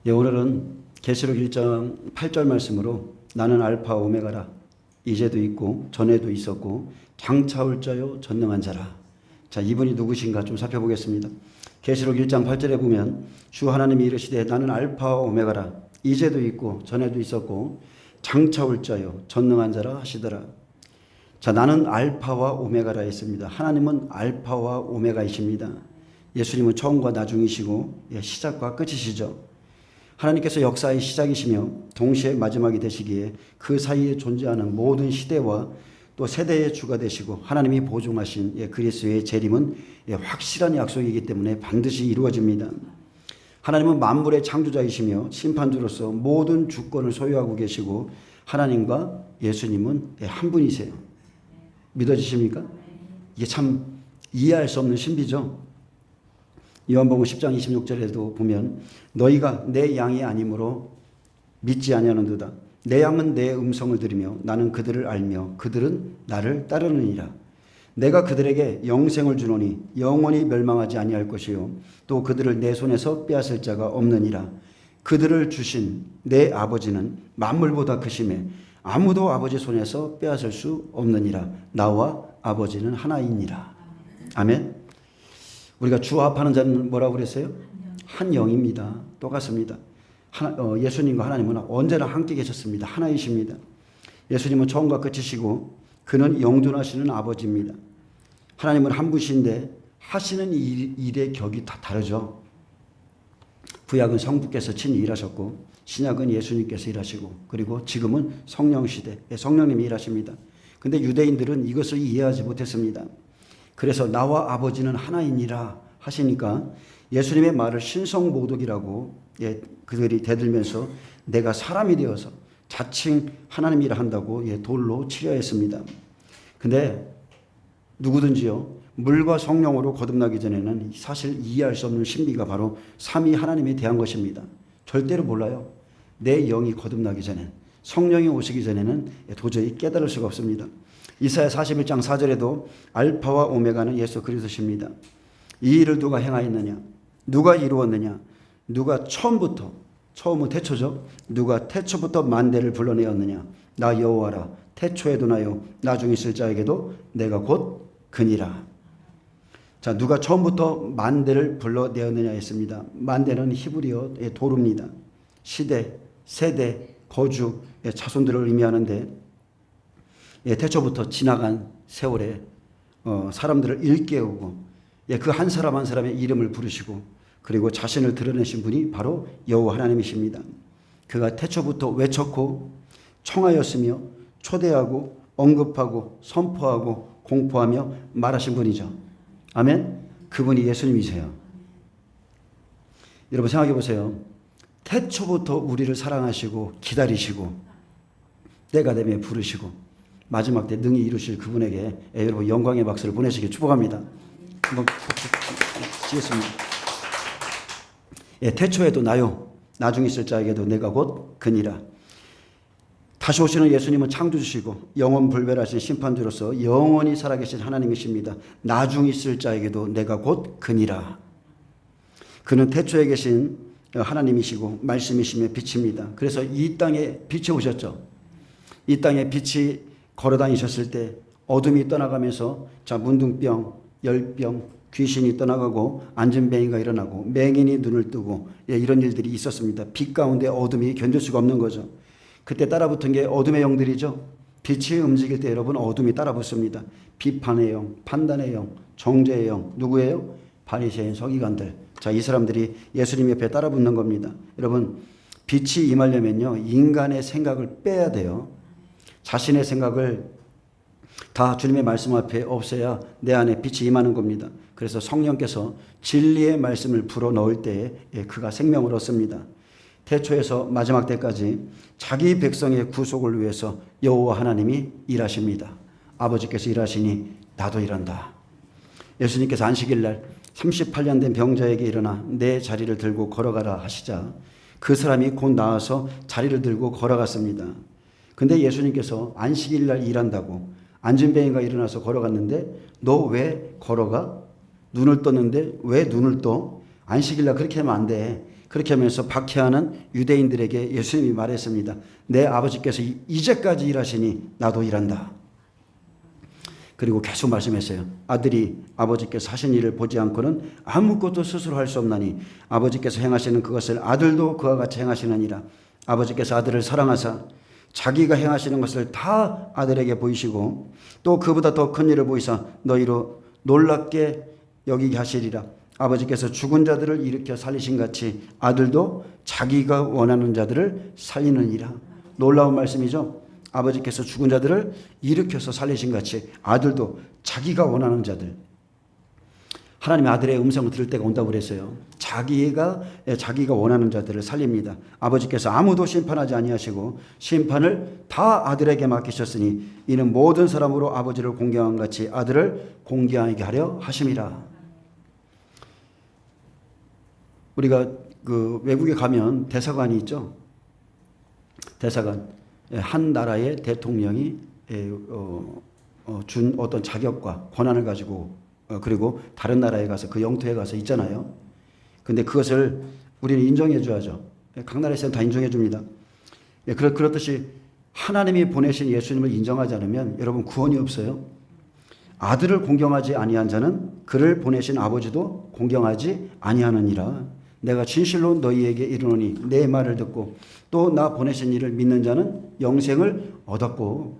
예, 오늘은 계시록 1장 8절 말씀으로 나는 알파 오메가라. 이제도 있고 전에도 있었고 장차 올 자요 전능한 자라. 자, 이분이 누구신가 좀 살펴보겠습니다. 계시록 1장 8절에 보면 주 하나님이 이르시되 나는 알파와 오메가라. 이제도 있고 전에도 있었고 장차 올 자요 전능한 자라 하시더라. 자, 나는 알파와 오메가라 했습니다. 하나님은 알파와 오메가이십니다. 예수님은 처음과 나중이시고 시작과 끝이시죠. 하나님께서 역사의 시작이시며 동시에 마지막이 되시기에 그 사이에 존재하는 모든 시대와 또 세대의 주가 되시고 하나님이 보증하신 그리스도의 재림은 확실한 약속이기 때문에 반드시 이루어집니다. 하나님은 만물의 창조자이시며 심판주로서 모든 주권을 소유하고 계시고 하나님과 예수님은 한 분이세요. 믿어지십니까? 이게 참 이해할 수 없는 신비죠. 요한복음 10장 26절에도 보면 너희가 내 양이 아니므로 믿지 아니하는도다. 내 양은 내 음성을 들으며 나는 그들을 알며 그들은 나를 따르느니라. 내가 그들에게 영생을 주노니 영원히 멸망하지 아니할 것이요 또 그들을 내 손에서 빼앗을 자가 없느니라. 그들을 주신 내 아버지는 만물보다 크심에 아무도 아버지 손에서 빼앗을 수 없느니라. 나와 아버지는 하나이니라. 아멘. 우리가 주합하는 자는 뭐라고 그랬어요? 한 영입니다. 똑같습니다. 예수님과 하나님은 언제나 함께 계셨습니다. 하나이십니다. 예수님은 처음과 끝이시고 그는 영존하시는 아버지입니다. 하나님은 한 분이신데 하시는 일의 격이 다 다르죠. 구약은 성부께서 친히 일하셨고 신약은 예수님께서 일하시고 그리고 지금은 성령 시대, 성령님이 일하십니다. 근데 유대인들은 이것을 이해하지 못했습니다. 그래서 나와 아버지는 하나이니라 하시니까 예수님의 말을 신성모독이라고 그들이 대들면서 내가 사람이 되어서 자칭 하나님이라 한다고 돌로 치려 했습니다. 근데 누구든지요 물과 성령으로 거듭나기 전에는 사실 이해할 수 없는 신비가 바로 삼위 하나님에 대한 것입니다. 절대로 몰라요. 내 영이 거듭나기 전에 성령이 오시기 전에는 도저히 깨달을 수가 없습니다. 이사야 41장 4절에도 알파와 오메가는 예수 그리스도십니다. 이 일을 누가 행하였느냐? 누가 이루었느냐? 누가 처음은 태초죠. 누가 태초부터 만대를 불러내었느냐? 나 여호와라. 태초에도 나요. 나중에 있을 자에게도 내가 곧 그니라. 자, 누가 처음부터 만대를 불러내었느냐 했습니다. 만대는 히브리어의 도루입니다. 시대, 세대, 거주, 자손들을 의미하는데 태초부터 지나간 세월에 사람들을 일깨우고 그 한 사람 한 사람의 이름을 부르시고 그리고 자신을 드러내신 분이 바로 여호와 하나님이십니다. 그가 태초부터 외쳤고 청하였으며 초대하고 언급하고 선포하고 공포하며 말하신 분이죠. 아멘. 그분이 예수님이세요. 여러분 생각해 보세요. 태초부터 우리를 사랑하시고 기다리시고 때가 되면 부르시고 마지막 때 능히 이루실 그분에게 여러분 영광의 박수를 보내시길 축복합니다. 한번 치겠습니다. 태초에도 나요. 나중에 있을 자에게도 내가 곧 그니라. 다시 오시는 예수님은 창조주시고 영원불멸하신 심판주로서 영원히 살아계신 하나님이십니다. 나중에 있을 자에게도 내가 곧 그니라. 그는 태초에 계신 하나님이시고 말씀이시며 빛입니다. 그래서 이 땅에 빛이 오셨죠. 이 땅에 빛이 걸어다니셨을 때 어둠이 떠나가면서 문둥병, 열병, 귀신이 떠나가고 안진뱅이가 일어나고 맹인이 눈을 뜨고 이런 일들이 있었습니다. 빛 가운데 어둠이 견딜 수가 없는 거죠. 그때 따라붙은 게 어둠의 영들이죠. 빛이 움직일 때 여러분 어둠이 따라붙습니다. 비판의 영, 판단의 영, 정죄의 영 누구예요? 바리새인 서기관들. 자, 이 사람들이 예수님 옆에 따라붙는 겁니다. 여러분 빛이 임하려면요 인간의 생각을 빼야 돼요. 자신의 생각을 다 주님의 말씀 앞에 없애야 내 안에 빛이 임하는 겁니다. 그래서 성령께서 진리의 말씀을 불어넣을 때에 그가 생명을 얻습니다. 태초에서 마지막 때까지 자기 백성의 구속을 위해서 여호와 하나님이 일하십니다. 아버지께서 일하시니 나도 일한다. 예수님께서 안식일 날 38년 된 병자에게 일어나 내 자리를 들고 걸어가라 하시자 그 사람이 곧 나와서 자리를 들고 걸어갔습니다. 근데 예수님께서 안식일 날 일한다고 안진뱅이가 일어나서 걸어갔는데 너 왜 걸어가? 눈을 떴는데 왜 눈을 떠? 안식일 날 그렇게 하면 안 돼. 그렇게 하면서 박해하는 유대인들에게 예수님이 말했습니다. 내 아버지께서 이제까지 일하시니 나도 일한다. 그리고 계속 말씀했어요. 아들이 아버지께서 하신 일을 보지 않고는 아무것도 스스로 할 수 없나니 아버지께서 행하시는 그것을 아들도 그와 같이 행하시느니라. 아버지께서 아들을 사랑하사 자기가 행하시는 것을 다 아들에게 보이시고 또 그보다 더 큰 일을 보이사 너희로 놀랍게 여기게 하시리라. 아버지께서 죽은 자들을 일으켜 살리신 같이 아들도 자기가 원하는 자들을 살리느니라. 놀라운 말씀이죠. 아버지께서 죽은 자들을 일으켜서 살리신 같이 아들도 자기가 원하는 자들, 하나님의 아들의 음성을 들을 때가 온다고 그랬어요. 자기가 원하는 자들을 살립니다. 아버지께서 아무도 심판하지 아니하시고 심판을 다 아들에게 맡기셨으니 이는 모든 사람으로 아버지를 공경한 같이 아들을 공경하게 하려 하심이라. 우리가 그 외국에 가면 대사관이 있죠. 대사관. 한 나라의 대통령이 준 어떤 자격과 권한을 가지고 그리고 다른 나라에 가서 그 영토에 가서 있잖아요. 근데 그것을 우리는 인정해 줘야죠. 각 나라에서는 다 인정해 줍니다. 그렇듯이 하나님이 보내신 예수님을 인정하지 않으면 여러분 구원이 없어요. 아들을 공경하지 아니한 자는 그를 보내신 아버지도 공경하지 아니하느니라. 내가 진실로 너희에게 이르노니 내 말을 듣고 또 나 보내신 이를 믿는 자는 영생을 얻었고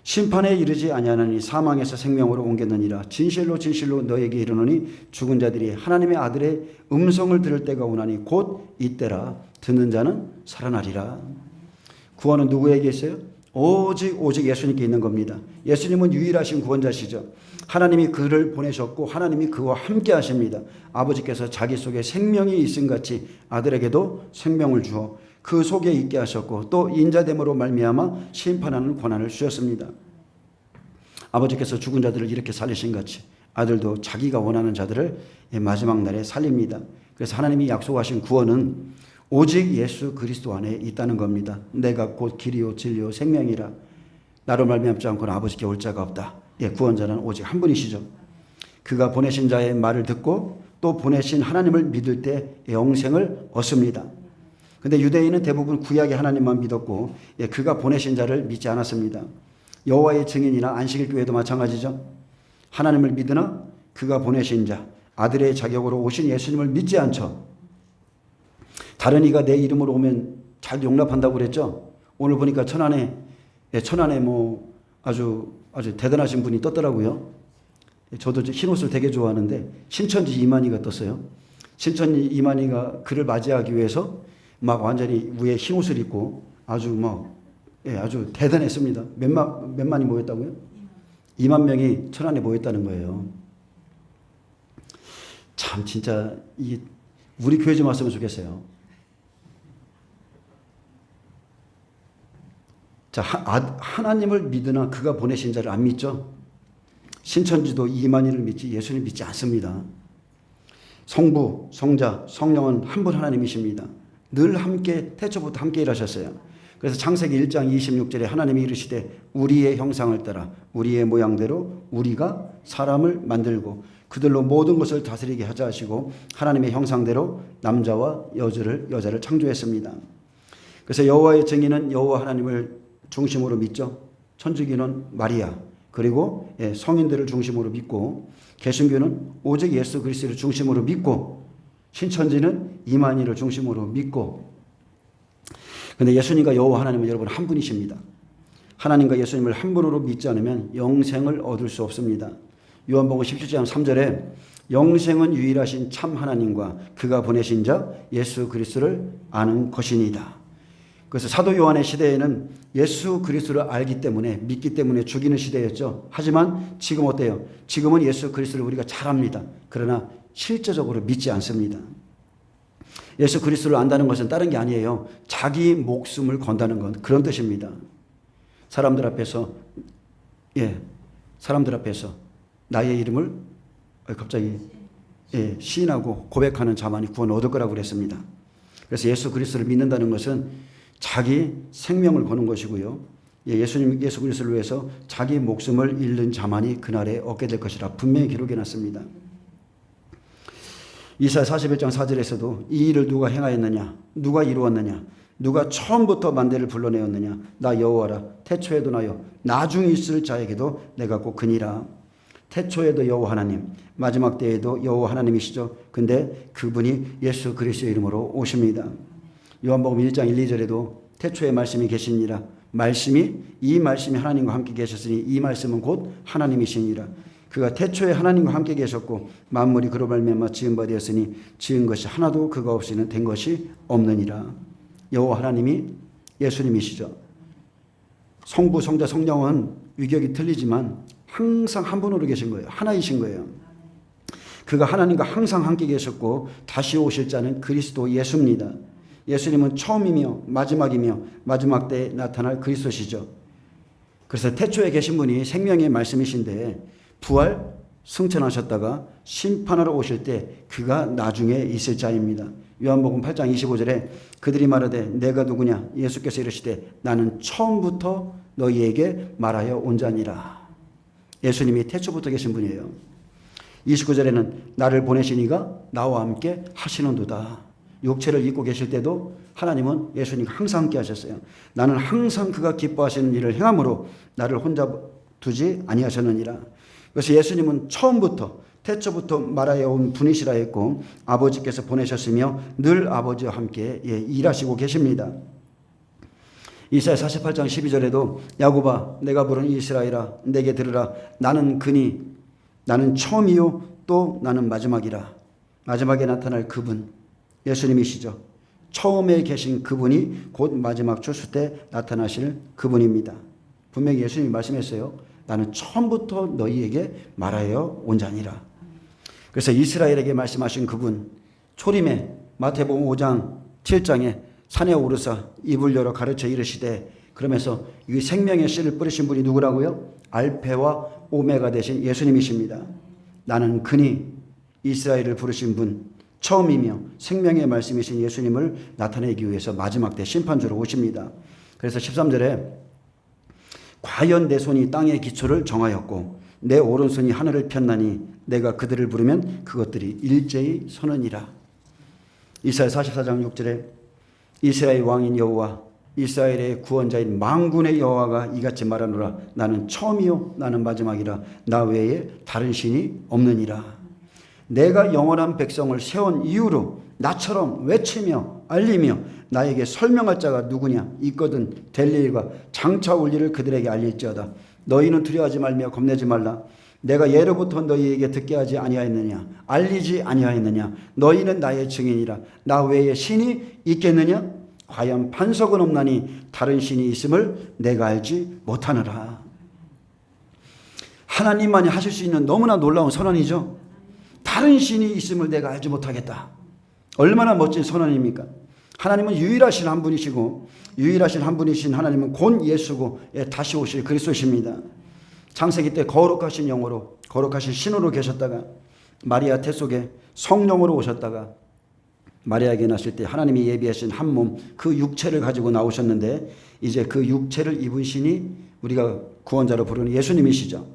심판에 이르지 아니하느니 사망에서 생명으로 옮겼느니라. 진실로 진실로 너희에게 이르노니 죽은 자들이 하나님의 아들의 음성을 들을 때가 오나니 곧 이때라. 듣는 자는 살아나리라. 구원은 누구에게 있어요? 오직 예수님께 있는 겁니다. 예수님은 유일하신 구원자시죠. 하나님이 그를 보내셨고 하나님이 그와 함께 하십니다. 아버지께서 자기 속에 생명이 있음 같이 아들에게도 생명을 주어 그 속에 있게 하셨고 또 인자됨으로 말미암아 심판하는 권한을 주셨습니다. 아버지께서 죽은 자들을 이렇게 살리신 같이 아들도 자기가 원하는 자들을 마지막 날에 살립니다. 그래서 하나님이 약속하신 구원은 오직 예수 그리스도 안에 있다는 겁니다. 내가 곧 길이요 진리요 생명이라. 나로 말미암지 않고는 아버지께 올 자가 없다. 구원자는 오직 한 분이시죠. 그가 보내신 자의 말을 듣고 또 보내신 하나님을 믿을 때 영생을 얻습니다. 그런데 유대인은 대부분 구약의 하나님만 믿었고 그가 보내신 자를 믿지 않았습니다. 여호와의 증인이나 안식일 교회도 마찬가지죠. 하나님을 믿으나 그가 보내신 자, 아들의 자격으로 오신 예수님을 믿지 않죠. 다른 이가 내 이름으로 오면 잘 용납한다고 그랬죠. 오늘 보니까 천안에 뭐 아주 대단하신 분이 떴더라고요. 저도 흰 옷을 되게 좋아하는데 신천지 이만희가 떴어요. 신천지 이만희가 그를 맞이하기 위해서 막 완전히 위에 흰 옷을 입고 아주 대단했습니다. 몇만이 모였다고요? 2만 명이 천안에 모였다는 거예요. 참 진짜 우리 교회 좀 왔으면 좋겠어요. 자, 하나님을 믿으나 그가 보내신 자를 안 믿죠? 신천지도 이만희를 믿지 예수님 믿지 않습니다. 성부, 성자, 성령은 한 분 하나님이십니다. 늘 함께 태초부터 함께 일하셨어요. 그래서 창세기 1장 26절에 하나님이 이르시되 우리의 형상을 따라 우리의 모양대로 우리가 사람을 만들고 그들로 모든 것을 다스리게 하자 하시고 하나님의 형상대로 남자와 여자를 창조했습니다. 그래서 여호와의 증인은 여호와 하나님을 중심으로 믿죠. 천주교는 마리아 그리고 성인들을 중심으로 믿고 개신교는 오직 예수 그리스도를 중심으로 믿고 신천지는 이만희를 중심으로 믿고 그런데 예수님과 여호와 하나님은 여러분 한 분이십니다. 하나님과 예수님을 한 분으로 믿지 않으면 영생을 얻을 수 없습니다. 요한복음 17장 3절에 영생은 유일하신 참 하나님과 그가 보내신 자 예수 그리스도를 아는 것이니이다. 그래서 사도 요한의 시대에는 예수 그리스도를 알기 때문에 믿기 때문에 죽이는 시대였죠. 하지만 지금 어때요? 지금은 예수 그리스도를 우리가 잘 압니다. 그러나 실제적으로 믿지 않습니다. 예수 그리스도를 안다는 것은 다른 게 아니에요. 자기 목숨을 건다는 건 그런 뜻입니다. 사람들 앞에서 나의 이름을 갑자기 시인하고 고백하는 자만이 구원 얻을 거라고 그랬습니다. 그래서 예수 그리스도를 믿는다는 것은 자기 생명을 거는 것이고요. 예수 그리스도를 위해서 자기 목숨을 잃는 자만이 그날에 얻게 될 것이라 분명히 기록해 놨습니다. 이사야 41장 4절에서도 이 일을 누가 행하였느냐, 누가 이루었느냐, 누가 처음부터 만대를 불러내었느냐, 나 여호와라. 태초에도 나요, 나중에 있을 자에게도 내가 꼭 그니라. 태초에도 여호와 하나님, 마지막 때에도 여호와 하나님이시죠. 근데 그분이 예수 그리스도의 이름으로 오십니다. 요한복음 1장 1, 2절에도 태초에 말씀이 계시니라. 이 말씀이 하나님과 함께 계셨으니 이 말씀은 곧 하나님이시니라. 그가 태초에 하나님과 함께 계셨고 만물이 그로 말미암아 지은 바 되었으니 지은 것이 하나도 그가 없이는 된 것이 없느니라. 여호와 하나님이 예수님이시죠. 성부, 성자, 성령은 위격이 틀리지만 항상 한 분으로 계신 거예요. 하나이신 거예요. 그가 하나님과 항상 함께 계셨고 다시 오실 자는 그리스도 예수입니다. 예수님은 처음이며 마지막이며 마지막 때에 나타날 그리스도시죠. 그래서 태초에 계신 분이 생명의 말씀이신데 부활 승천하셨다가 심판하러 오실 때 그가 나중에 있을 자입니다. 요한복음 8장 25절에 그들이 말하되 내가 누구냐, 예수께서 이르시되 나는 처음부터 너희에게 말하여 온 자니라. 예수님이 태초부터 계신 분이에요. 29절에는 나를 보내신 이가 나와 함께 하시는도다. 육체를 입고 계실 때도 하나님은 예수님과 항상 함께 하셨어요. 나는 항상 그가 기뻐하시는 일을 행함으로 나를 혼자 두지 아니하셨느니라. 그래서 예수님은 처음부터 태초부터 말하여 온 분이시라 했고 아버지께서 보내셨으며 늘 아버지와 함께 일하시고 계십니다. 이사야 48장 12절에도 야곱아 내가 부른 이스라엘아 내게 들으라. 나는 그니 나는 처음이요 또 나는 마지막이라. 마지막에 나타날 그분 예수님이시죠. 처음에 계신 그분이 곧 마지막 추수 때 나타나실 그분입니다. 분명히 예수님이 말씀했어요. 나는 처음부터 너희에게 말하여 온 자니라. 그래서 이스라엘에게 말씀하신 그분 초림에 마태복음 5장 7장에 산에 오르사 입을 열어 가르쳐 이르시되 그러면서 이 생명의 씨를 뿌리신 분이 누구라고요? 알페와 오메가 되신 예수님이십니다. 나는 그니 이스라엘을 부르신 분 처음이며 생명의 말씀이신 예수님을 나타내기 위해서 마지막 때 심판주로 오십니다. 그래서 13절에 과연 내 손이 땅의 기초를 정하였고 내 오른손이 하늘을 폈나니 내가 그들을 부르면 그것들이 일제히 서느니라. 이사야 44장 6절에 이스라엘 왕인 여호와 이스라엘의 구원자인 만군의 여호와가 이같이 말하노라. 나는 처음이요 나는 마지막이라. 나 외에 다른 신이 없느니라. 내가 영원한 백성을 세운 이유로 나처럼 외치며 알리며 나에게 설명할 자가 누구냐 있거든 될 일과 장차 올 일을 그들에게 알릴지어다. 너희는 두려워하지 말며 겁내지 말라. 내가 예로부터 너희에게 듣게 하지 아니하였느냐 알리지 아니하였느냐. 너희는 나의 증인이라. 나 외에 신이 있겠느냐. 과연 반석은 없나니 다른 신이 있음을 내가 알지 못하느라. 하나님만이 하실 수 있는 너무나 놀라운 선언이죠. 다른 신이 있음을 내가 알지 못하겠다. 얼마나 멋진 선언입니까? 하나님은 유일하신 한 분이시고 유일하신 한 분이신 하나님은 곧 예수고 다시 오실 그리스도십니다. 창세기 때 거룩하신 영으로 거룩하신 신으로 계셨다가 마리아 태 속에 성령으로 오셨다가 마리아에게 낳으실 때 하나님이 예비하신 한 몸 그 육체를 가지고 나오셨는데 이제 그 육체를 입은 신이 우리가 구원자로 부르는 예수님이시죠.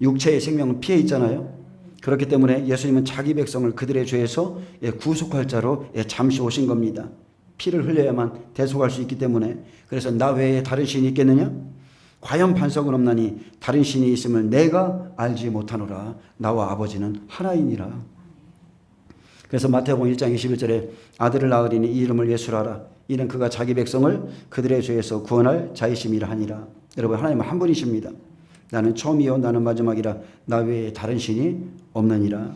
육체의 생명은 피해 있잖아요. 그렇기 때문에 예수님은 자기 백성을 그들의 죄에서 구속할 자로 잠시 오신 겁니다. 피를 흘려야만 대속할 수 있기 때문에. 그래서 나 외에 다른 신이 있겠느냐? 과연 반석은 없나니 다른 신이 있음을 내가 알지 못하노라. 나와 아버지는 하나이니라. 그래서 마태복음 1장 21절에 아들을 낳으리니 이 이름을 예수라 하라. 이는 그가 자기 백성을 그들의 죄에서 구원할 자이심이라 하니라. 여러분 하나님은 한 분이십니다. 나는 처음이요 나는 마지막이라. 나 외에 다른 신이 없느니라.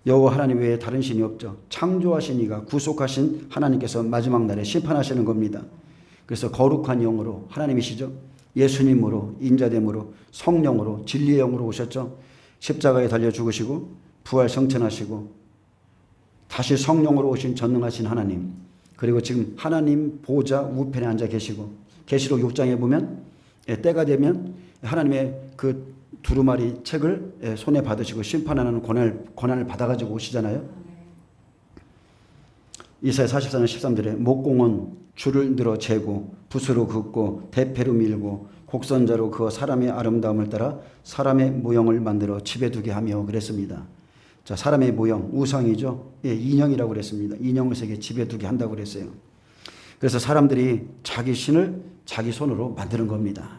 여호와 하나님 외에 다른 신이 없죠. 창조하신 이가 구속하신 하나님께서 마지막 날에 심판하시는 겁니다. 그래서 거룩한 영으로 하나님이시죠. 예수님으로 인자됨으로 성령으로 진리의 영으로 오셨죠. 십자가에 달려 죽으시고 부활 성천하시고 다시 성령으로 오신 전능하신 하나님, 그리고 지금 하나님 보좌 우편에 앉아 계시고 계시록 6장에 보면 때가 되면 하나님의 그 두루마리 책을 손에 받으시고 심판하는 권한을 받아가지고 오시잖아요. 이사야 44장 13절에 목공은 줄을 늘어 재고 붓으로 긋고 대패로 밀고 곡선자로 그어 사람의 아름다움을 따라 사람의 모형을 만들어 집에 두게 하며 그랬습니다. 자, 사람의 모형, 우상이죠. 예, 인형이라고 그랬습니다. 인형을 세계 집에 두게 한다고 그랬어요. 그래서 사람들이 자기 신을 자기 손으로 만드는 겁니다.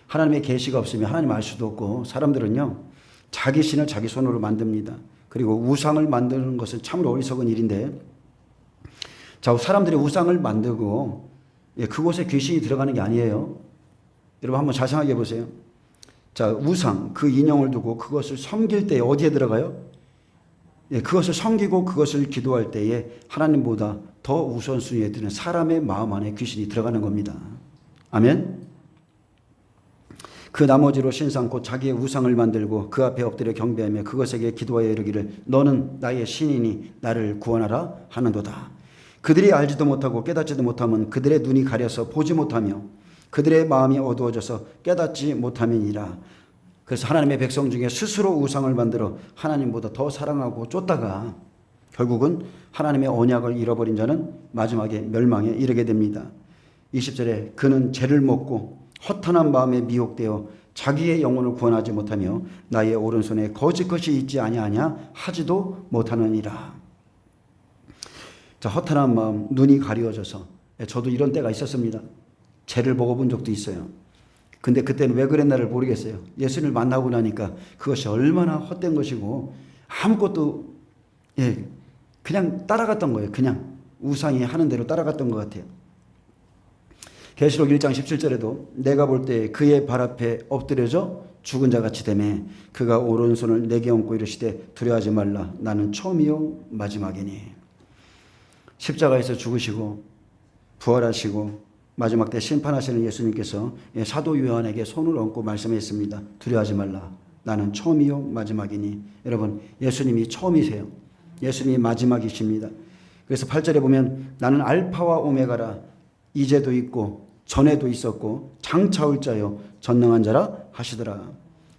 하나님의 계시가 없으면 하나님 알 수도 없고 사람들은요 자기 신을 자기 손으로 만듭니다. 그리고 우상을 만드는 것은 참으로 어리석은 일인데, 자, 사람들이 우상을 만들고 그곳에 귀신이 들어가는 게 아니에요. 여러분 한번 잘 생각해 보세요. 자, 우상, 그 인형을 두고 그것을 섬길 때 어디에 들어가요? 그것을 섬기고 그것을 기도할 때에 하나님보다 더 우선순위에 드는 사람의 마음 안에 귀신이 들어가는 겁니다. 아멘. 그 나머지로 신상 곧 자기의 우상을 만들고 그 앞에 엎드려 경배하며 그것에게 기도하여 이르기를 너는 나의 신이니 나를 구원하라 하는도다. 그들이 알지도 못하고 깨닫지도 못하면 그들의 눈이 가려서 보지 못하며 그들의 마음이 어두워져서 깨닫지 못함이니라. 그래서 하나님의 백성 중에 스스로 우상을 만들어 하나님보다 더 사랑하고 쫓다가 결국은 하나님의 언약을 잃어버린 자는 마지막에 멸망에 이르게 됩니다. 20절에 그는 죄를 먹고 허탄한 마음에 미혹되어 자기의 영혼을 구원하지 못하며 나의 오른손에 거짓 것이 있지 아니하냐 하지도 못하느니라. 자, 허탄한 마음, 눈이 가려져서, 저도 이런 때가 있었습니다. 죄를 먹어본 적도 있어요. 근데 그때는 왜 그랬나를 모르겠어요. 예수님을 만나고 나니까 그것이 얼마나 헛된 것이고 아무것도 그냥 따라갔던 거예요. 그냥 우상이 하는 대로 따라갔던 것 같아요. 계시록 1장 17절에도 내가 볼 때 그의 발 앞에 엎드려져 죽은 자같이 되매 그가 오른손을 내게 얹고 이르시되 두려워하지 말라 나는 처음이요 마지막이니. 십자가에서 죽으시고 부활하시고 마지막 때 심판하시는 예수님께서 사도 요한에게 손을 얹고 말씀했습니다. 두려워하지 말라 나는 처음이요 마지막이니. 여러분, 예수님이 처음이세요. 예수님이 마지막이십니다. 그래서 8절에 보면 나는 알파와 오메가라 이제도 있고 전에도 있었고 장차 올 자요 전능한 자라 하시더라.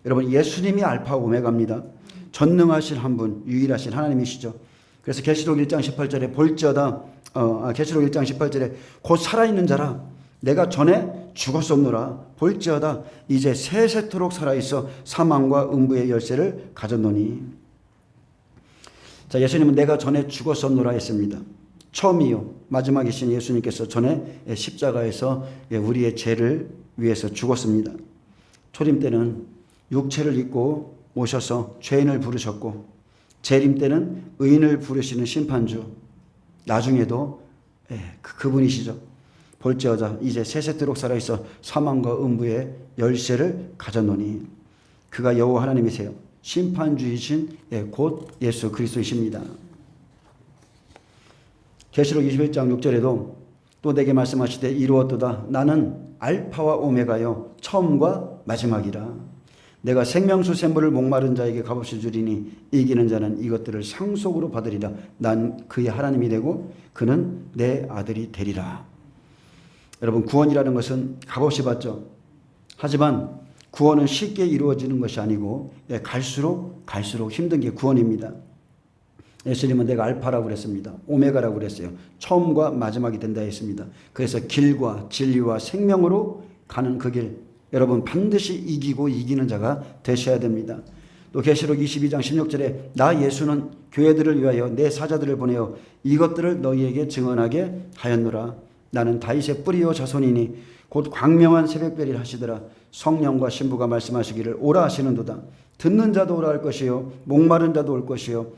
여러분, 예수님이 알파 오메가입니다. 전능하신 한 분, 유일하신 하나님이시죠. 그래서 계시록 1장 18절에 볼지어다 계시록 1장 18절에 곧 살아있는 자라 내가 전에 죽었었노라 볼지어다 이제 세세토록 살아있어 사망과 음부의 열쇠를 가졌노니. 자, 예수님은 내가 전에 죽었었노라 했습니다. 처음이요 마지막이신 예수님께서 전에 십자가에서 우리의 죄를 위해서 죽었습니다. 초림 때는 육체를 입고 오셔서 죄인을 부르셨고 재림 때는 의인을 부르시는 심판주, 나중에도 그분이시죠. 볼지어다 이제 세세토록 살아있어 사망과 음부의 열쇠를 가졌노니. 그가 여호와 하나님이세요. 심판주이신 곧 예수 그리스도이십니다. 계시록 21장 6절에도 또 내게 말씀하시되 이루었도다 나는 알파와 오메가요 처음과 마지막이라. 내가 생명수 샘물을 목마른 자에게 값없이 주리니 이기는 자는 이것들을 상속으로 받으리라. 난 그의 하나님이 되고 그는 내 아들이 되리라. 여러분, 구원이라는 것은 값없이 받죠. 하지만 구원은 쉽게 이루어지는 것이 아니고 갈수록 힘든 게 구원입니다. 예수님은 내가 알파라고 그랬습니다. 오메가라고 그랬어요. 처음과 마지막이 된다 했습니다. 그래서 길과 진리와 생명으로 가는 그 길, 여러분 반드시 이기고 이기는 자가 되셔야 됩니다. 또 계시록 22장 16절에 나 예수는 교회들을 위하여 내 사자들을 보내어 이것들을 너희에게 증언하게 하였노라. 나는 다윗의 뿌리요 자손이니 곧 광명한 새벽별이라 하시더라. 성령과 신부가 말씀하시기를 오라 하시는도다. 듣는 자도 오라 할 것이요 목마른 자도 올 것이요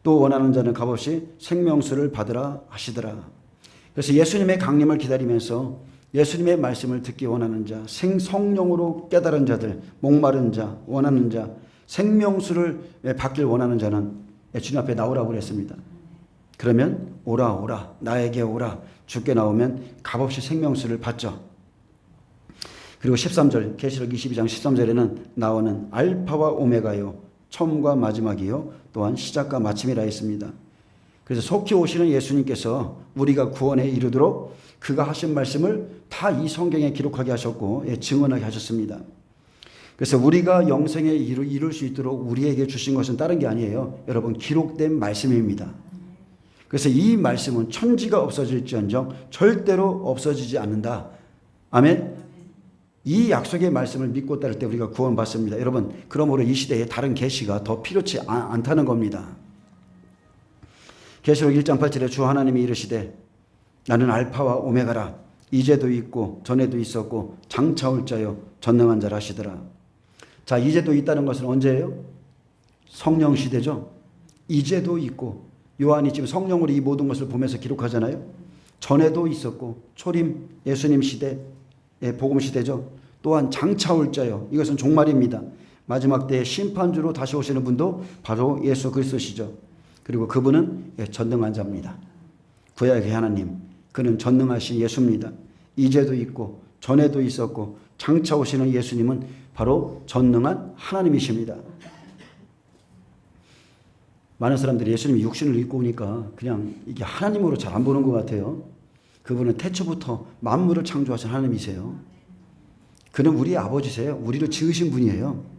또 원하는 자는 값없이 생명수를 받으라 하시더라. 그래서 예수님의 강림을 기다리면서 예수님의 말씀을 듣기 원하는 자, 성령으로 깨달은 자들, 목마른 자, 원하는 자, 생명수를 받길 원하는 자는 주님 앞에 나오라고 그랬습니다. 그러면 오라 나에게 오라. 주께 나오면 값없이 생명수를 받죠. 그리고 13절 계시록 22장 13절에는 나오는 알파와 오메가요 처음과 마지막이요 또한 시작과 마침이라 했습니다. 그래서 속히 오시는 예수님께서 우리가 구원에 이르도록 그가 하신 말씀을 다 이 성경에 기록하게 하셨고 증언하게 하셨습니다. 그래서 우리가 영생에 이룰 수 있도록 우리에게 주신 것은 다른 게 아니에요. 여러분, 기록된 말씀입니다. 그래서 이 말씀은 천지가 없어질지언정 절대로 없어지지 않는다. 아멘. 이 약속의 말씀을 믿고 따를 때 우리가 구원받습니다. 여러분, 그러므로 이 시대에 다른 계시가 더 필요치 않다는 겁니다. 계시록 1장 8절에 주 하나님이 이르시되 나는 알파와 오메가라. 이제도 있고 전에도 있었고 장차 올 자요 전능한 자라 하시더라. 자, 이제도 있다는 것은 언제예요? 성령 시대죠. 이제도 있고, 요한이 지금 성령으로 이 모든 것을 보면서 기록하잖아요. 전에도 있었고, 초림 예수님 시대, 복음 시대죠. 또한 장차 올 자요. 이것은 종말입니다. 마지막 때의 심판주로 다시 오시는 분도 바로 예수 그리스도시죠. 그리고 그분은 전능한 자입니다. 구약의 하나님, 그는 전능하신 예수입니다. 이제도 있고 전에도 있었고 장차 오시는 예수님은 바로 전능한 하나님이십니다. 많은 사람들이 예수님이 육신을 입고 오니까 그냥 이게 하나님으로 잘 안 보는 것 같아요. 그분은 태초부터 만물을 창조하신 하나님이세요. 그는 우리의 아버지세요. 우리를 지으신 분이에요.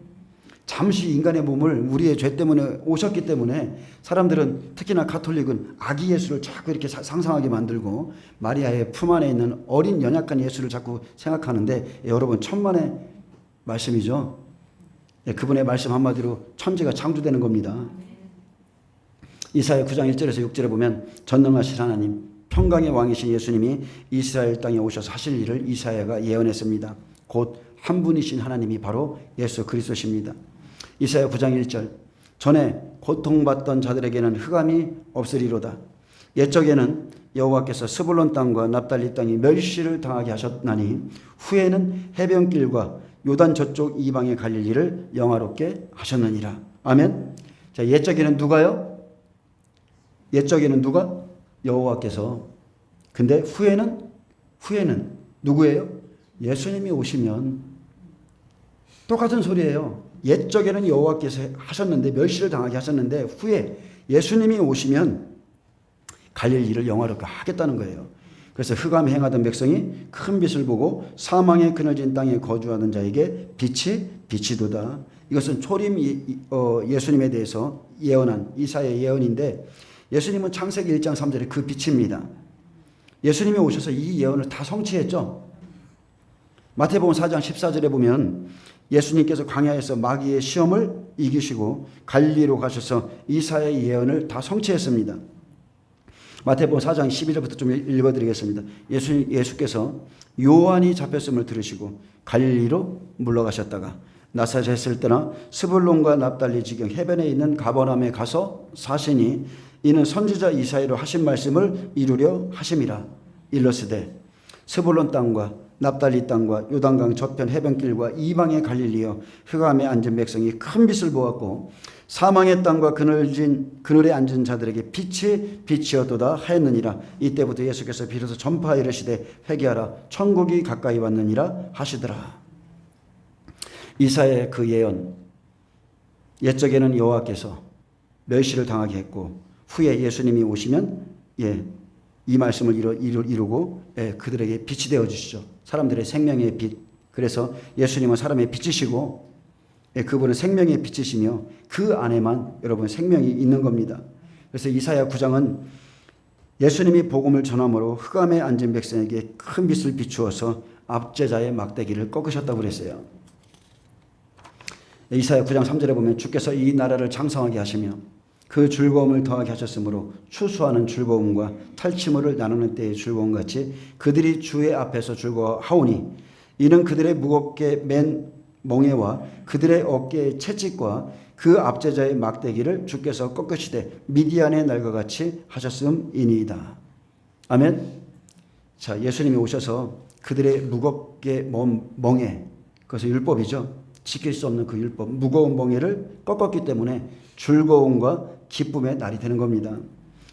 잠시 인간의 몸을 우리의 죄 때문에 오셨기 때문에 사람들은, 특히나 가톨릭은 아기 예수를 자꾸 이렇게 상상하게 만들고 마리아의 품 안에 있는 어린 연약한 예수를 자꾸 생각하는데, 여러분, 천만의 말씀이죠. 그분의 말씀 한마디로 천지가 창조되는 겁니다. 이사야 9장 1절에서 6절에 보면 전능하신 하나님, 평강의 왕이신 예수님이 이스라엘 땅에 오셔서 하실 일을 이사야가 예언했습니다. 곧 한 분이신 하나님이 바로 예수 그리스도십니다. 이사야 9장 1절, 전에 고통받던 자들에게는 흑암이 없으리로다. 옛적에는 여호와께서 스불론 땅과 납달리 땅이 멸시를 당하게 하셨나니 후에는 해변길과 요단 저쪽 이방에 갈릴 일을 영화롭게 하셨느니라. 아멘. 자, 옛적에는 누가요? 옛적에는 누가? 여호와께서. 근데 후에는 누구예요? 예수님이 오시면 똑같은 소리예요. 옛적에는 여호와께서 하셨는데, 멸시를 당하게 하셨는데, 후에 예수님이 오시면 갈릴 일을 영화롭게 하겠다는 거예요. 그래서 흑암에 행하던 백성이 큰 빛을 보고 사망의 그늘진 땅에 거주하는 자에게 빛이 비치도다. 이것은 초림 예수님에 대해서 예언한 이사야의 예언인데, 예수님은 창세기 1장 3절에 그 빛입니다. 예수님이 오셔서 이 예언을 다 성취했죠. 마태복음 4장 14절에 보면 예수님께서 광야에서 마귀의 시험을 이기시고 갈릴리로 가셔서 이사야의 예언을 다 성취했습니다. 마태복음 4장 12절부터 좀 읽어드리겠습니다. 예수께서 요한이 잡혔음을 들으시고 갈릴리로 물러가셨다가 나사렛을 떠나 스불론과 납달리 지경 해변에 있는 가버나움에 가서 사시니 이는 선지자 이사야로 하신 말씀을 이루려 하심이라. 일러스되 스불론 땅과 납달리 땅과 요단강 저편 해변길과 이방의 갈릴리여, 흑암에 앉은 백성이 큰 빛을 보았고 사망의 땅과 그늘에 앉은 자들에게 빛이 빛이었도다 하였느니라. 이때부터 예수께서 비로소 전파하여 이르시되 회개하라, 천국이 가까이 왔느니라 하시더라. 이사야의 그 예언, 옛적에는 여호와께서 멸시를 당하게 했고 후에 예수님이 오시면 이 말씀을 이루고 그들에게 빛이 되어 주시죠. 사람들의 생명의 빛. 그래서 예수님은 사람의 빛이시고 그분은 생명의 빛이시며 그 안에만 여러분 생명이 있는 겁니다. 그래서 이사야 9장은 예수님이 복음을 전함으로 흑암에 앉은 백성에게 큰 빛을 비추어서 압제자의 막대기를 꺾으셨다고 그랬어요. 이사야 9장 3절에 보면 주께서 이 나라를 장성하게 하시며 그 즐거움을 더하게 하셨으므로 추수하는 즐거움과 탈취물을 나누는 때의 즐거움같이 그들이 주의 앞에서 즐거워하오니 이는 그들의 무겁게 맨 멍에와 그들의 어깨의 채찍과 그 압제자의 막대기를 주께서 꺾으시되 미디안의 날과 같이 하셨음이니이다. 아멘. 자, 예수님이 오셔서 그들의 무겁게 먼 멍에, 그것은 율법이죠. 지킬 수 없는 그 율법, 무거운 멍에를 꺾었기 때문에 즐거움과 기쁨의 날이 되는 겁니다.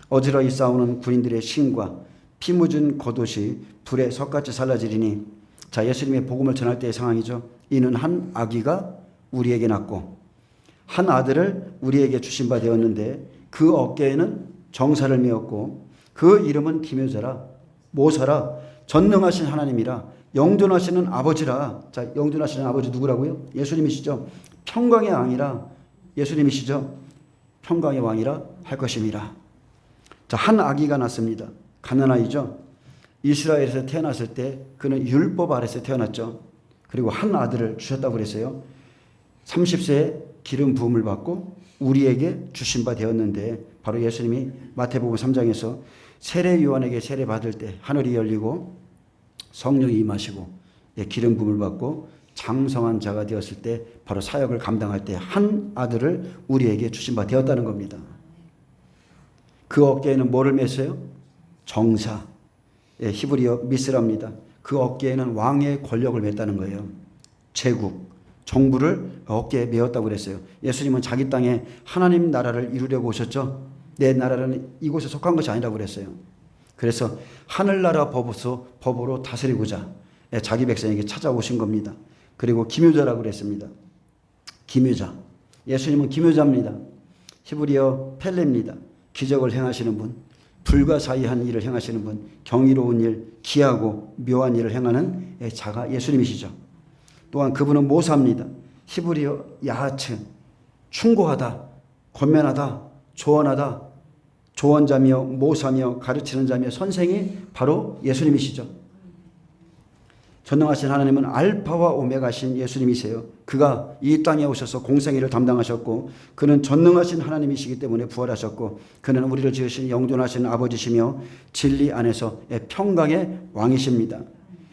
어지러이 싸우는 군인들의 신과 피 묻은 겉옷이 불에 석같이 살라지리니, 자, 예수님의 복음을 전할 때의 상황이죠. 이는 한 아기가 우리에게 낳고 한 아들을 우리에게 주신 바 되었는데 그 어깨에는 정사를 메었고 그 이름은 기묘자라, 모사라, 전능하신 하나님이라, 영존하시는 아버지라. 자, 영존하시는 아버지 누구라고요? 예수님이시죠. 평강의 왕이라. 예수님이시죠. 평강의 왕이라 할 것임이라. 자, 한 아기가 낳습니다. 가난아이죠. 이스라엘에서 태어났을 때 그는 율법 아래서 태어났죠. 그리고 한 아들을 주셨다고 그랬어요. 30세에 기름 부음을 받고 우리에게 주신 바 되었는데 바로 예수님이 마태복음 3장에서 세례 요한에게 세례 받을 때 하늘이 열리고 성령이 임하시고 기름 부음을 받고 장성한 자가 되었을 때 바로 사역을 감당할 때 한 아들을 우리에게 주신 바 되었다는 겁니다. 그 어깨에는 뭐를 맸어요? 정사, 히브리어 미스랍니다. 그 어깨에는 왕의 권력을 맸다는 거예요. 제국, 정부를 어깨에 메었다고 그랬어요. 예수님은 자기 땅에 하나님 나라를 이루려고 오셨죠. 내 나라는 이곳에 속한 것이 아니라고 그랬어요. 그래서 하늘나라 법으로 다스리고자 자기 백성에게 찾아오신 겁니다. 그리고 기묘자라고 그랬습니다. 기묘자. 예수님은 기묘자입니다. 히브리어 펠레입니다. 기적을 행하시는 분, 불가사의한 일을 행하시는 분, 경이로운 일, 기하고 묘한 일을 행하는 자가 예수님이시죠. 또한 그분은 모사입니다. 히브리어 야하츠, 충고하다, 권면하다, 조언하다, 조언자며 모사며 가르치는 자며 선생이 바로 예수님이시죠. 전능하신 하나님은 알파와 오메가신 예수님이세요. 그가 이 땅에 오셔서 공생애를 담당하셨고 그는 전능하신 하나님이시기 때문에 부활하셨고 그는 우리를 지으신 영존하신 아버지시며 진리 안에서 평강의 왕이십니다.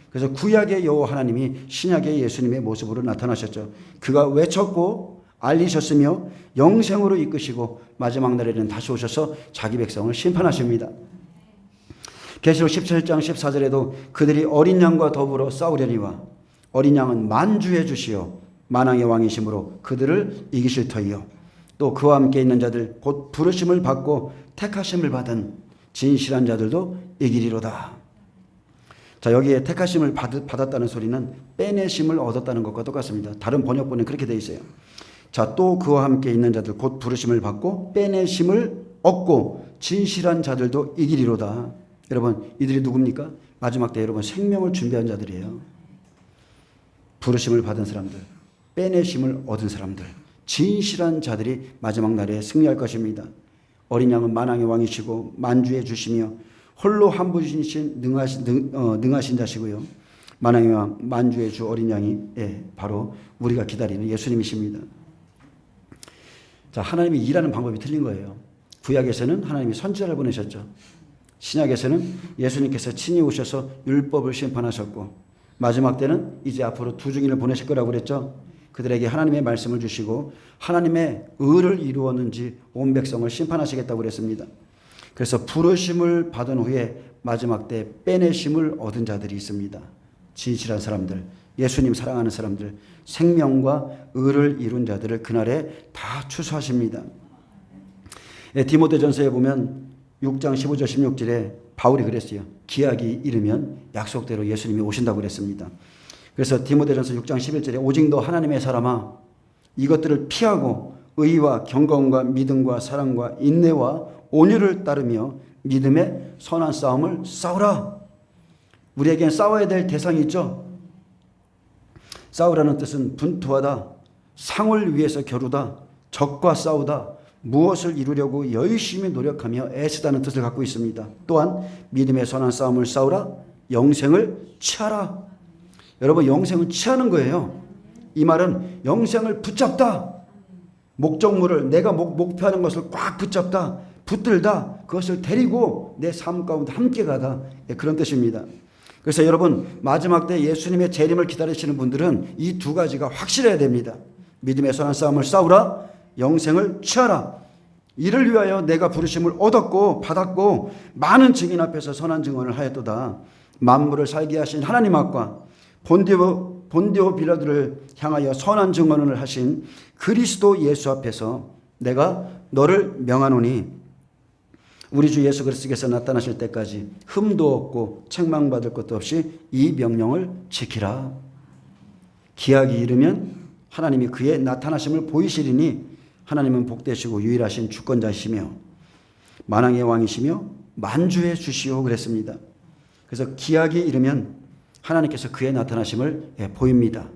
그래서 구약의 여호와 하나님이 신약의 예수님의 모습으로 나타나셨죠. 그가 외쳤고 알리셨으며 영생으로 이끄시고 마지막 날에는 다시 오셔서 자기 백성을 심판하십니다. 계시록 17장 14절에도 그들이 어린 양과 더불어 싸우려니와 어린 양은 만주의 주시요 만왕의 왕이시므로 그들을 이기실 터이요 또 그와 함께 있는 자들 곧 부르심을 받고 택하심을 받은 진실한 자들도 이기리로다. 자, 여기에 택하심을 받았다는 소리는 빼내심을 얻었다는 것과 똑같습니다. 다른 번역본은 그렇게 되어 있어요. 자, 또 그와 함께 있는 자들 곧 부르심을 받고 빼내심을 얻고 진실한 자들도 이기리로다. 여러분, 이들이 누굽니까? 마지막 때 여러분 생명을 준비한 자들이에요. 부르심을 받은 사람들, 빼내심을 얻은 사람들, 진실한 자들이 마지막 날에 승리할 것입니다. 어린 양은 만왕의 왕이시고 만주의 주시며 홀로 한 분이신 능하신 자시고요. 만왕의 왕, 만주의 주 어린 양이 바로 우리가 기다리는 예수님이십니다. 자, 하나님이 일하는 방법이 틀린 거예요. 구약에서는 하나님이 선지자를 보내셨죠. 신약에서는 예수님께서 친히 오셔서 율법을 심판하셨고 마지막 때는 이제 앞으로 두 증인을 보내실 거라고 그랬죠. 그들에게 하나님의 말씀을 주시고 하나님의 의를 이루었는지 온 백성을 심판하시겠다고 그랬습니다. 그래서 부르심을 받은 후에 마지막 때 빼내심을 얻은 자들이 있습니다. 진실한 사람들, 예수님 사랑하는 사람들, 생명과 의를 이룬 자들을 그날에 다 추수하십니다. 디모데전서에 보면 6장 15절 16절에 바울이 그랬어요. 기약이 이르면 약속대로 예수님이 오신다고 그랬습니다. 그래서 디모데전서 6장 11절에 오직 너 하나님의 사람아 이것들을 피하고 의와 경건과 믿음과 사랑과 인내와 온유를 따르며 믿음의 선한 싸움을 싸우라. 우리에겐 싸워야 될 대상이 있죠. 싸우라는 뜻은 분투하다, 상을 위해서 겨루다, 적과 싸우다, 무엇을 이루려고 열심히 노력하며 애쓰다는 뜻을 갖고 있습니다. 또한 믿음의 선한 싸움을 싸우라, 영생을 취하라. 여러분, 영생을 취하는 거예요. 이 말은 영생을 붙잡다. 목적물을 내가 목표하는 것을 꽉 붙잡다, 붙들다, 그것을 데리고 내 삶 가운데 함께 가다, 그런 뜻입니다. 그래서 여러분, 마지막 때 예수님의 재림을 기다리시는 분들은 이 두 가지가 확실해야 됩니다. 믿음의 선한 싸움을 싸우라, 영생을 취하라. 이를 위하여 내가 부르심을 얻었고 받았고 많은 증인 앞에서 선한 증언을 하였도다. 만물을 살게 하신 하나님 앞과 본디오 빌라도를 향하여 선한 증언을 하신 그리스도 예수 앞에서 내가 너를 명하노니 우리 주 예수 그리스도께서 나타나실 때까지 흠도 없고 책망받을 것도 없이 이 명령을 지키라. 기약이 이르면 하나님이 그의 나타나심을 보이시리니 하나님은 복되시고 유일하신 주권자시며 만왕의 왕이시며 만주의 주시오 그랬습니다. 그래서 기약이 이르면 하나님께서 그의 나타나심을 보입니다.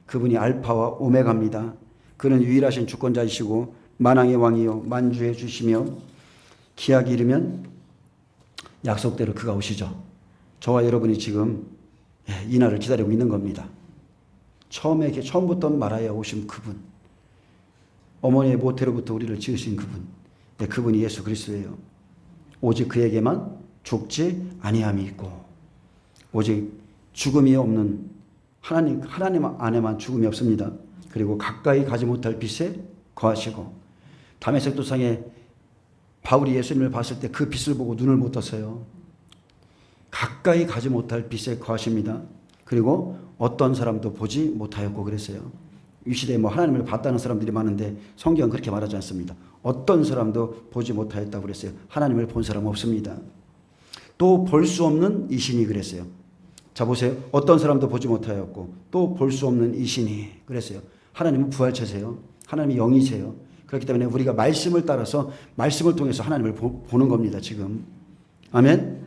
그분이 알파와 오메가입니다. 그는 유일하신 주권자이시고 만왕의 왕이요 만주의 주시며 기약이 이르면 약속대로 그가 오시죠. 저와 여러분이 지금 이 날을 기다리고 있는 겁니다. 처음부터 말하여 오신 그분, 어머니의 모태로부터 우리를 지으신 그분, 네, 그분이 예수 그리스도예요. 오직 그에게만 죽지 아니함이 있고, 오직 죽음이 없는 하나님 안에만 죽음이 없습니다. 그리고 가까이 가지 못할 빛에 거하시고, 다메섹 도상에 바울이 예수님을 봤을 때 그 빛을 보고 눈을 못 떴어요. 가까이 가지 못할 빛에 거하십니다. 그리고 어떤 사람도 보지 못하였고 그랬어요. 이 시대에 하나님을 봤다는 사람들이 많은데 성경은 그렇게 말하지 않습니다. 어떤 사람도 보지 못하였다고 그랬어요. 하나님을 본 사람 없습니다. 또 볼 수 없는 이 신이 그랬어요. 자 보세요. 어떤 사람도 보지 못하였고 또 볼 수 없는 이 신이 그랬어요. 하나님은 부활체세요. 하나님이 영이세요. 그렇기 때문에 우리가 말씀을 따라서 말씀을 통해서 하나님을 보는 겁니다. 지금. 아멘.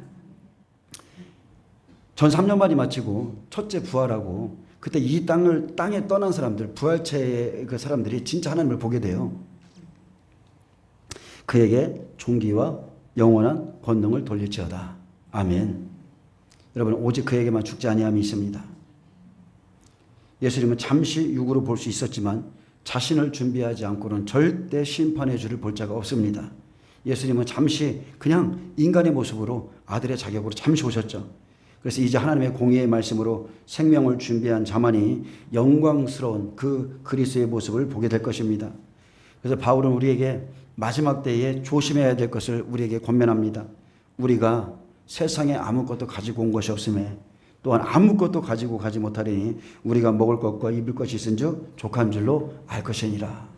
전 3년 만이 마치고 첫째 부활하고 그때 이 땅에 떠난 사람들, 부활체의 그 사람들이 진짜 하나님을 보게 돼요. 그에게 존귀와 영원한 권능을 돌릴지어다. 아멘. 여러분, 오직 그에게만 죽지 아니함이 있습니다. 예수님은 잠시 육으로 볼 수 있었지만 자신을 준비하지 않고는 절대 심판의 주를 볼 자가 없습니다. 예수님은 잠시 그냥 인간의 모습으로 아들의 자격으로 잠시 오셨죠. 그래서 이제 하나님의 공의의 말씀으로 생명을 준비한 자만이 영광스러운 그 그리스도의 모습을 보게 될 것입니다. 그래서 바울은 우리에게 마지막 때에 조심해야 될 것을 우리에게 권면합니다. 우리가 세상에 아무것도 가지고 온 것이 없음에 또한 아무것도 가지고 가지 못하리니 우리가 먹을 것과 입을 것이 있은즉 족한 줄로 알 것이니라.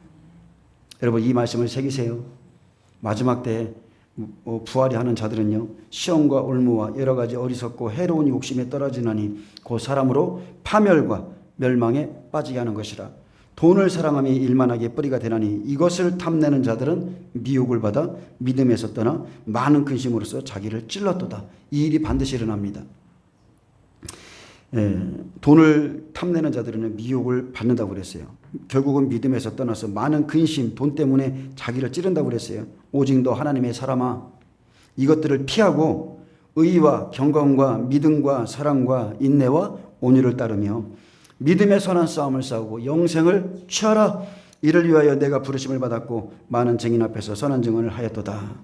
여러분, 이 말씀을 새기세요. 마지막 때에 부활이 하는 자들은요, 시험과 올무와 여러 가지 어리석고 해로운 욕심에 떨어지나니 그 사람으로 파멸과 멸망에 빠지게 하는 것이라. 돈을 사랑함이 일만하게 뿌리가 되나니 이것을 탐내는 자들은 미혹을 받아 믿음에서 떠나 많은 근심으로써 자기를 찔렀도다. 이 일이 반드시 일어납니다. 돈을 탐내는 자들은 미혹을 받는다고 그랬어요. 결국은 믿음에서 떠나서 많은 근심, 돈 때문에 자기를 찌른다고 그랬어요. 오직 너 하나님의 사람아, 이것들을 피하고 의와 경건과 믿음과 사랑과 인내와 온유를 따르며 믿음의 선한 싸움을 싸우고 영생을 취하라. 이를 위하여 내가 부르심을 받았고 많은 증인 앞에서 선한 증언을 하였도다.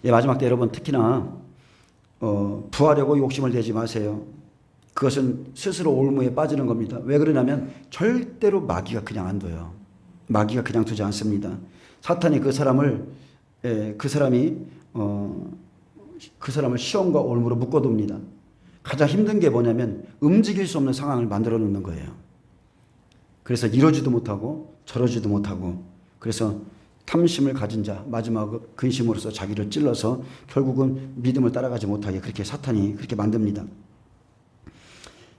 마지막 때 여러분, 특히나 부하려고 욕심을 내지 마세요. 그것은 스스로 올무에 빠지는 겁니다. 왜 그러냐면 절대로 마귀가 그냥 안 둬요. 마귀가 그냥 두지 않습니다. 사탄이 그 사람을 시험과 올무로 묶어둡니다. 가장 힘든 게 뭐냐면 움직일 수 없는 상황을 만들어 놓는 거예요. 그래서 이러지도 못하고 저러지도 못하고, 그래서 탐심을 가진 자, 마지막 근심으로서 자기를 찔러서 결국은 믿음을 따라가지 못하게 그렇게 사탄이 그렇게 만듭니다.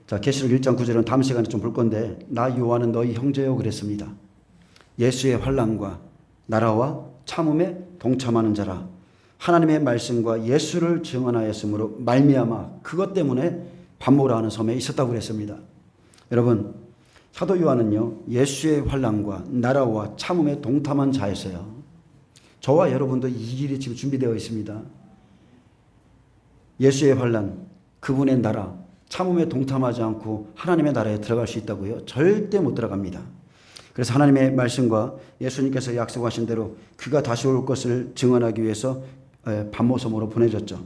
자, 계시록 1장 9절은 다음 시간에 좀 볼 건데, 나 요한은 너희 형제요 그랬습니다. 예수의 환난과 나라와 참음에 동참하는 자라. 하나님의 말씀과 예수를 증언하였으므로 말미암아 그것 때문에 반모라 하는 섬에 있었다고 그랬습니다. 여러분, 사도 요한은요, 예수의 환난과 나라와 참음에 동참한 자였어요. 저와 여러분도 이 길이 지금 준비되어 있습니다. 예수의 환난, 그분의 나라, 참음에 동참하지 않고 하나님의 나라에 들어갈 수 있다고요? 절대 못 들어갑니다. 그래서 하나님의 말씀과 예수님께서 약속하신 대로 그가 다시 올 것을 증언하기 위해서 반모섬으로 보내졌죠.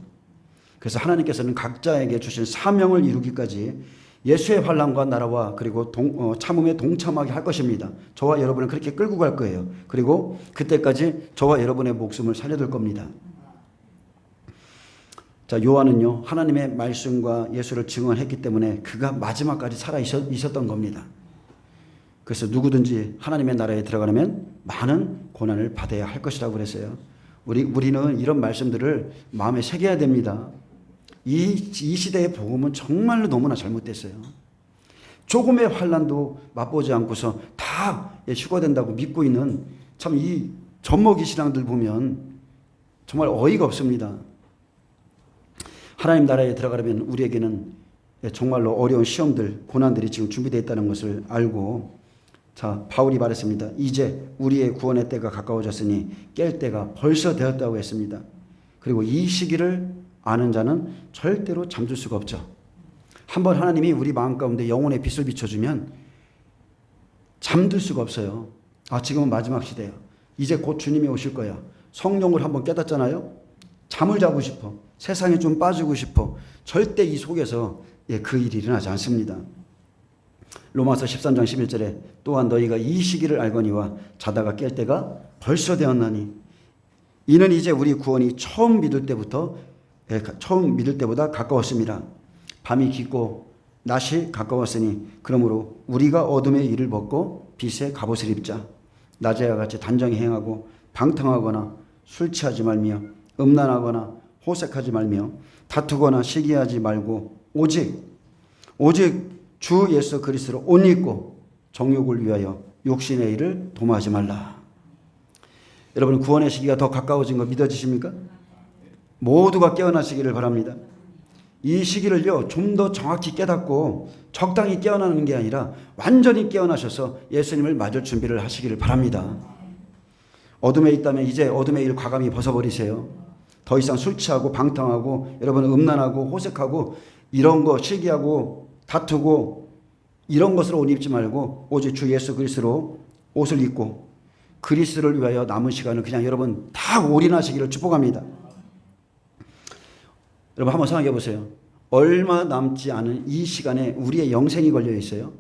그래서 하나님께서는 각자에게 주신 사명을 이루기까지 예수의 환난과 나라와 그리고 참음에 동참하게 할 것입니다. 저와 여러분을 그렇게 끌고 갈 거예요. 그리고 그때까지 저와 여러분의 목숨을 살려둘 겁니다. 자, 요한은요, 하나님의 말씀과 예수를 증언했기 때문에 그가 마지막까지 살아 있었던 겁니다. 그래서 누구든지 하나님의 나라에 들어가려면 많은 고난을 받아야 할 것이라고 그랬어요. 우리는 이런 말씀들을 마음에 새겨야 됩니다. 이 시대의 복음은 정말로 너무나 잘못됐어요. 조금의 환난도 맛보지 않고서 다 휴거된다고 믿고 있는 참 이 젖먹이 신앙들 보면 정말 어이가 없습니다. 하나님 나라에 들어가려면 우리에게는 정말로 어려운 시험들, 고난들이 지금 준비되어 있다는 것을 알고, 자, 바울이 말했습니다. 이제 우리의 구원의 때가 가까워졌으니 깰 때가 벌써 되었다고 했습니다. 그리고 이 시기를 아는 자는 절대로 잠들 수가 없죠. 한번 하나님이 우리 마음 가운데 영혼의 빛을 비춰주면 잠들 수가 없어요. 아, 지금은 마지막 시대야. 이제 곧 주님이 오실 거야. 성령을 한번 깨닫잖아요. 잠을 자고 싶어. 세상에 좀 빠지고 싶어. 절대 이 속에서 그 일이 일어나지 않습니다. 로마서 13장 11절에 또한 너희가 이 시기를 알거니와 자다가 깰 때가 벌써 되었나니 이는 이제 우리 구원이 처음 믿을 때보다 가까웠습니다. 밤이 깊고 낮이 가까웠으니 그러므로 우리가 어둠의 일을 벗고 빛의 갑옷을 입자. 낮에와 같이 단정히 행하고 방탕하거나 술 취하지 말며 음란하거나 호색하지 말며 다투거나 시기하지 말고 오직 주 예수 그리스도로 옷 입고 정욕을 위하여 욕심의 일을 도모하지 말라. 여러분, 구원의 시기가 더 가까워진 거 믿어지십니까? 모두가 깨어나시기를 바랍니다. 이 시기를요, 좀 더 정확히 깨닫고 적당히 깨어나는 게 아니라 완전히 깨어나셔서 예수님을 맞을 준비를 하시기를 바랍니다. 어둠에 있다면 이제 어둠의 일 과감히 벗어버리세요. 더 이상 술 취하고 방탕하고 여러분 음란하고 호색하고 이런 거 시기하고 다투고 이런 것으로 옷 입지 말고 오직 주 예수 그리스도로 옷을 입고 그리스도를 위하여 남은 시간을 그냥 여러분 다 올인하시기를 축복합니다. 여러분 한번 생각해 보세요. 얼마 남지 않은 이 시간에 우리의 영생이 걸려 있어요.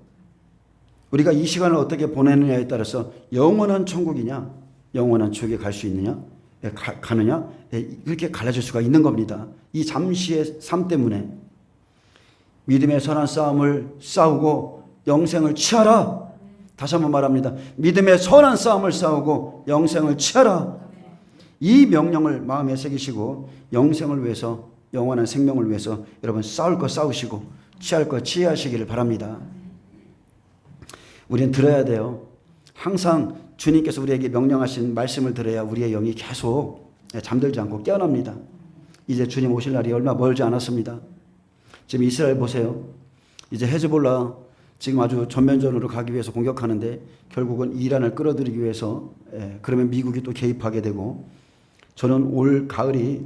우리가 이 시간을 어떻게 보내느냐에 따라서 영원한 천국이냐 영원한 지옥에 갈 수 있느냐 가느냐 이렇게 갈라질 수가 있는 겁니다. 이 잠시의 삶 때문에 믿음의 선한 싸움을 싸우고 영생을 취하라. 다시 한번 말합니다. 믿음의 선한 싸움을 싸우고 영생을 취하라. 이 명령을 마음에 새기시고 영생을 위해서 영원한 생명을 위해서 여러분 싸울 거 싸우시고 취할 거 취하시기를 바랍니다. 우리는 들어야 돼요. 항상 주님께서 우리에게 명령하신 말씀을 들어야 우리의 영이 계속 잠들지 않고 깨어납니다. 이제 주님 오실 날이 얼마 멀지 않았습니다. 지금 이스라엘 보세요. 이제 헤즈볼라 지금 아주 전면전으로 가기 위해서 공격하는데 결국은 이란을 끌어들이기 위해서 그러면 미국이 또 개입하게 되고 저는 올 가을에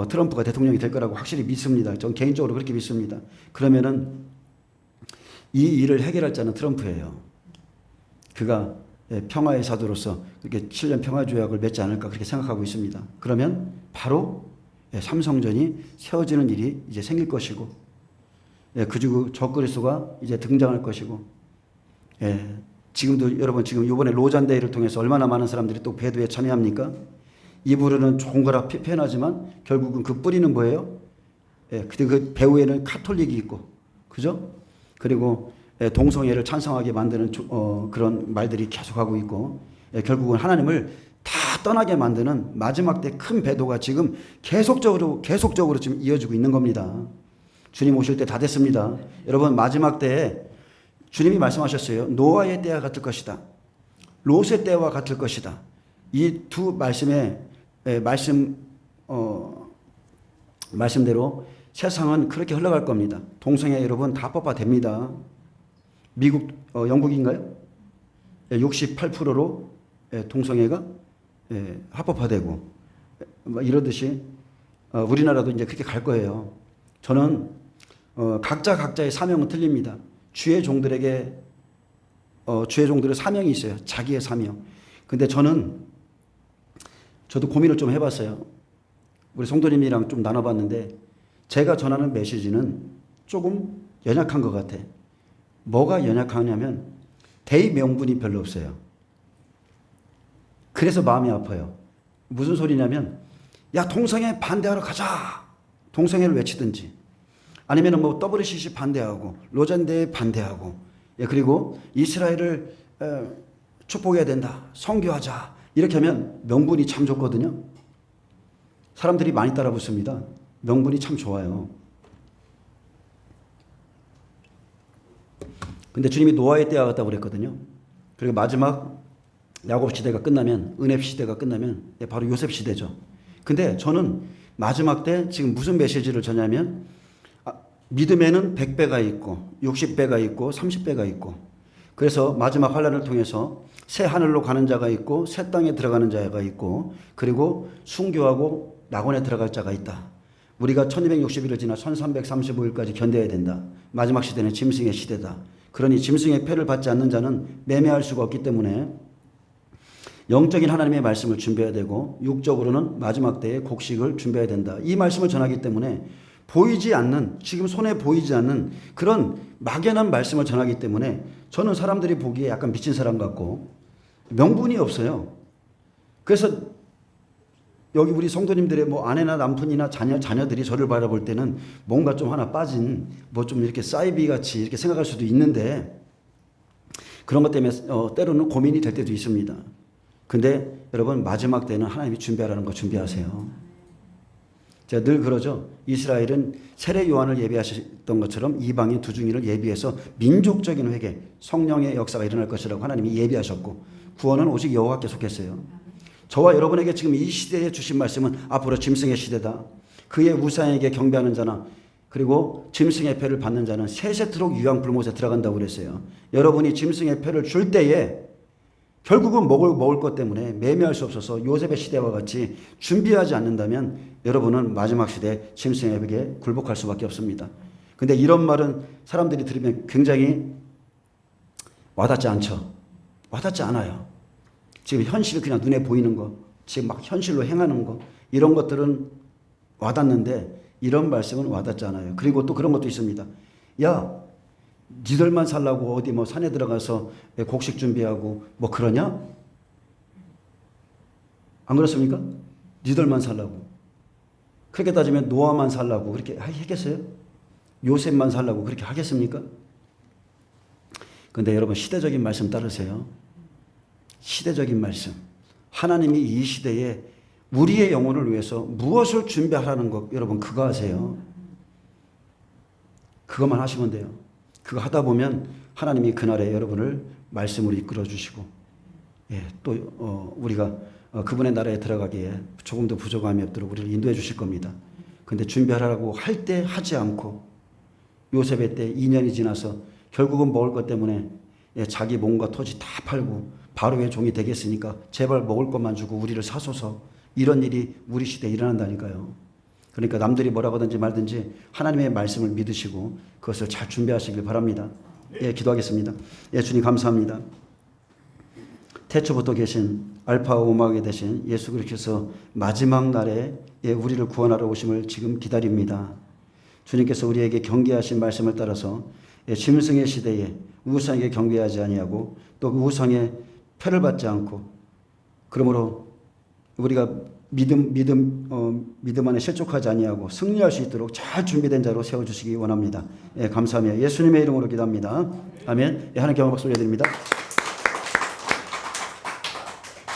트럼프가 대통령이 될 거라고 확실히 믿습니다. 전 개인적으로 그렇게 믿습니다. 그러면은 이 일을 해결할 자는 트럼프예요. 그가 평화의 사도로서 그렇게 7년 평화조약을 맺지 않을까 그렇게 생각하고 있습니다. 그러면 바로 삼성전이 세워지는 일이 이제 생길 것이고 그리고 적그리스도가 이제 등장할 것이고 지금도 여러분 지금 이번에 로잔데이를 통해서 얼마나 많은 사람들이 또 배도에 참여합니까? 입으로는 좋은 거라 표현하지만 결국은 그 뿌리는 뭐예요? 그 배후에는 카톨릭이 있고 그죠? 그리고 동성애를 찬성하게 만드는 그런 말들이 계속하고 있고 결국은 하나님을 다 떠나게 만드는 마지막 때 큰 배도가 지금 계속적으로 지금 이어지고 있는 겁니다. 주님 오실 때 다 됐습니다. 여러분 마지막 때에 주님이 말씀하셨어요. 노아의 때와 같을 것이다. 롯의 때와 같을 것이다. 이 두 말씀대로 세상은 그렇게 흘러갈 겁니다. 동성애 여러분 다 법화됩니다. 미국 영국인가요? 68%로 동성애가 합법화되고 이러듯이 우리나라도 이제 그렇게 갈 거예요. 저는 각자의 사명은 틀립니다. 주의 종들의 사명이 있어요. 자기의 사명. 근데 저도 고민을 좀 해봤어요. 우리 성도님이랑 좀 나눠봤는데 제가 전하는 메시지는 조금 연약한 것 같아. 뭐가 연약하냐면 대의 명분이 별로 없어요. 그래서 마음이 아파요. 무슨 소리냐면 야 동성애 반대하러 가자. 동성애를 외치든지 아니면 뭐 WCC 반대하고 로잔데에 반대하고 그리고 이스라엘을 축복해야 된다. 선교하자. 이렇게 하면 명분이 참 좋거든요. 사람들이 많이 따라 붙습니다. 명분이 참 좋아요. 근데 주님이 노아의 때와 같다고 그랬거든요. 그리고 마지막 야곱 시대가 끝나면 은혜 시대가 끝나면 바로 요셉 시대죠. 근데 저는 마지막 때 지금 무슨 메시지를 전하면 믿음에는 100배가 있고 60배가 있고 30배가 있고 그래서 마지막 환란을 통해서 새 하늘로 가는 자가 있고 새 땅에 들어가는 자가 있고 그리고 순교하고 낙원에 들어갈 자가 있다. 우리가 1260일을 지나 1335일까지 견뎌야 된다. 마지막 시대는 짐승의 시대다. 그러니 짐승의 패를 받지 않는 자는 매매할 수가 없기 때문에 영적인 하나님의 말씀을 준비해야 되고 육적으로는 마지막 때의 곡식을 준비해야 된다. 이 말씀을 전하기 때문에 보이지 않는, 지금 손에 보이지 않는 그런 막연한 말씀을 전하기 때문에 저는 사람들이 보기에 약간 미친 사람 같고 명분이 없어요. 그래서 여기 우리 성도님들의 뭐 아내나 남편이나 자녀들이 저를 바라볼 때는 뭔가 좀 하나 빠진 뭐 좀 이렇게 사이비 같이 이렇게 생각할 수도 있는데 그런 것 때문에 때로는 고민이 될 때도 있습니다. 근데 여러분 마지막 때는 하나님이 준비하라는 거 준비하세요. 제가 늘 그러죠. 이스라엘은 세례 요한을 예비하셨던 것처럼 이방인 두 중인을 예비해서 민족적인 회개, 성령의 역사가 일어날 것이라고 하나님이 예비하셨고 구원은 오직 여호와께 속했어요. 저와 여러분에게 지금 이 시대에 주신 말씀은 앞으로 짐승의 시대다. 그의 우상에게 경배하는 자나 그리고 짐승의 패를 받는 자는 세세토록 유황불못에 들어간다고 그랬어요. 여러분이 짐승의 패를 줄 때에 결국은 먹을 것 때문에 매매할 수 없어서 요셉의 시대와 같이 준비하지 않는다면 여러분은 마지막 시대 짐승에게 굴복할 수밖에 없습니다. 근데 이런 말은 사람들이 들으면 굉장히 와닿지 않죠. 와닿지 않아요. 지금 현실 그냥 눈에 보이는 거, 지금 막 현실로 행하는 거 이런 것들은 와닿는데 이런 말씀은 와닿지 않아요. 그리고 또 그런 것도 있습니다. 야, 니들만 살라고 어디 뭐 산에 들어가서 곡식 준비하고 뭐 그러냐? 안 그렇습니까? 니들만 살라고. 그렇게 따지면 노아만 살라고 그렇게 하겠어요? 요셉만 살라고 그렇게 하겠습니까? 근데 여러분 시대적인 말씀 따르세요. 시대적인 말씀. 하나님이 이 시대에 우리의 영혼을 위해서 무엇을 준비하라는 것 여러분 그거 하세요. 그것만 하시면 돼요. 그거 하다 보면 하나님이 그날에 여러분을 말씀으로 이끌어 주시고 또 우리가 그분의 나라에 들어가기에 조금 더 부족함이 없도록 우리를 인도해 주실 겁니다. 근데 준비하라고 할 때 하지 않고 요셉의 때 2년이 지나서 결국은 먹을 것 때문에 자기 몸과 토지 다 팔고 바로의 종이 되겠으니까 제발 먹을 것만 주고 우리를 사소서 이런 일이 우리 시대에 일어난다니까요. 그러니까 남들이 뭐라고 하든지 말든지 하나님의 말씀을 믿으시고 그것을 잘 준비하시길 바랍니다. 기도하겠습니다. 주님 감사합니다. 태초부터 계신 알파와 오마가 되신 예수 그리스도께서 마지막 날에 우리를 구원하러 오심을 지금 기다립니다. 주님께서 우리에게 경계하신 말씀을 따라서 짐승의 시대에 우상에게 경배하지 아니하고 또 우상의 패를 받지 않고 그러므로 우리가 믿음 안에 실족하지 아니하고 승리할 수 있도록 잘 준비된 자로 세워주시기 원합니다. 감사하며 예수님의 이름으로 기도합니다. 아멘. 하나님께 박수 올려드립니다.